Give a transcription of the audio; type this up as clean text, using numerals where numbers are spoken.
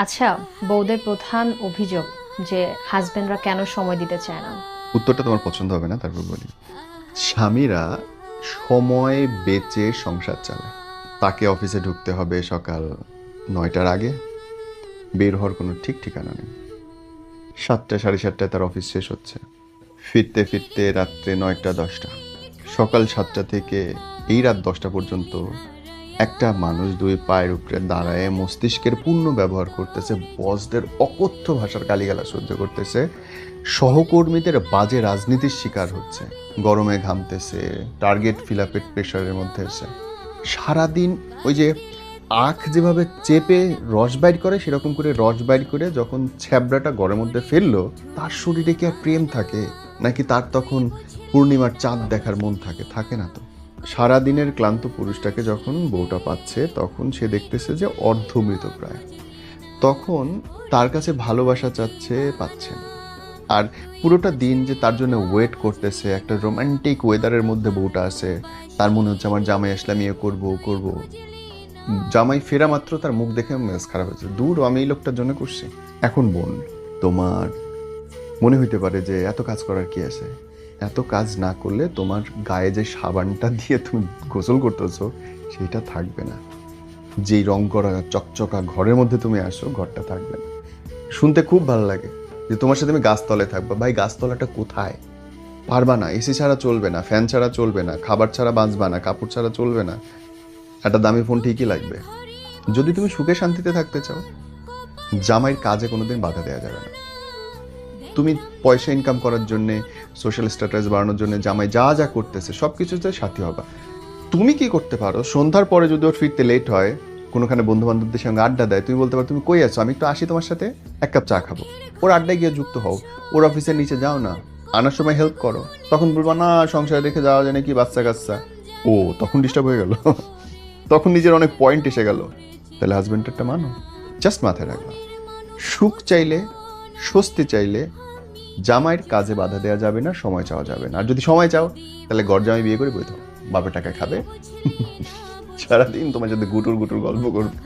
আচ্ছা, বউদের প্রধান অভিযোগ যে হাজবেন্ডরা কেন সময় দিতে চায় না। উত্তরটা তোমার পছন্দ হবে না, তারপর বলি। স্বামীরা সময় বেচে সংসার চালায়। তাকে অফিসে ঢুকতে হবে সকাল 9টার আগে, বের হওয়ার কোনো ঠিক ঠিকানা নেই। 7টা 7:30টায় তার অফিস শেষ হচ্ছে, ফিরতে ফিরতে রাত্রে 9টা 10টা। সকাল 7টা থেকে এই রাত 10টা পর্যন্ত একটা মানুষ দুই পায়ের উপরে দাঁড়ায় মস্তিষ্কের পূর্ণ ব্যবহার করতেছে, বসদের অকথ্য ভাষার গালিগালাজ সহ্য করতেছে, সহকর্মীদের বাজে রাজনীতির শিকার হচ্ছে, গরমে ঘামতেছে, টার্গেট ফিল আপের প্রেশারের মধ্যে আছে সারাদিন। ওই যে আখ যেভাবে চেপে রস বাইর করে, সেরকম করে রস বাইর করে যখন ছ্যাবড়াটা ঘরের মধ্যে ফেললো, তার শরীরে কি আর প্রেম থাকে নাকি তার তখন পূর্ণিমার চাঁদ দেখার মন থাকে? থাকে না তো। সারাদিনের ক্লান্ত পুরুষটাকে যখন বউটা পাচ্ছে, তখন সে দেখতেছে যে অর্ধমৃতপ্রায়। তখন তার কাছে ভালোবাসা চাচ্ছে, পাচ্ছে না। আর পুরোটা দিন যে তার জন্য ওয়েট করতেছে, একটা রোমান্টিক ওয়েদারের মধ্যে বউটা আছে, তার মনে হচ্ছে আমার জামাই আসলে আমি এ করবো ও করবো। জামাই ফেরা মাত্র তার মুখ দেখে মেজাজ খারাপ হয়েছে, দূর আমি এই লোকটার জন্য করছি। এখন বোন, তোমার মনে হইতে পারে যে এত কাজ করার কি আছে। এত কাজ না করলে তোমার গায়ে যে সাবানটা দিয়ে তুমি গোসল করতেছো সেটা থাকবে না। যেই রং করা চকচকা ঘরের মধ্যে তুমি আসো, ঘরটা থাকবে না। শুনতে খুব ভালো লাগে যে তোমার সাথে আমি গাছতলায় থাকবো। ভাই, গাছতলাটা কোথায়? পারবা না। এসি ছাড়া চলবে না, ফ্যান ছাড়া চলবে না, খাবার ছাড়া বাঁচবা না, কাপড় ছাড়া চলবে না, একটা দামি ফোন ঠিকই লাগবে। যদি তুমি সুখে শান্তিতে থাকতে চাও, জামাইয়ের কাজে কোনোদিন বাধা দেওয়া যাবে না। তুমি পয়সা ইনকাম করার জন্য, সোশ্যাল স্ট্যাটাস বাড়ানোর জন্য জামাই যা যা করতেছে সব কিছুতে সাথী হবা। তুমি কি করতে পারো, সন্ধ্যার পরে যদি ওর ফিরতে লেট হয়, কোনোখানে বন্ধু বান্ধবদের সঙ্গে আড্ডা দেয়, তুমি বলতে পারো তুমি কই আছো, আমি একটু আসি তোমার সাথে, এক কাপ চা খাবো। ওর আড্ডায় গিয়ে যুক্ত হও, ওর অফিসের নিচে যাও না, আনার সময় হেল্প করো। তখন বলবা না সংসারে রেখে যাওয়া যায় নাকি, বাচ্চা কাচ্চা। ও তখন ডিস্টার্ব হয়ে গেল, তখন নিজের অনেক পয়েন্ট এসে গেল। তাহলে হাজবেন্ডেরটা মানো। জাস্ট মাথায় রাখবা, সুখ চাইলে, স্বস্তি চাইলে জামাইয়ের কাজে বাধা দেওয়া যাবে না, সময় চাওয়া যাবে না। আর যদি সময় চাও, তাহলে ঘর জামাই বিয়ে করে বই থাও, বাপের টাকায় খাবে, সারাদিন তোমার সাথে গুটুর গুটুর গল্প করবে।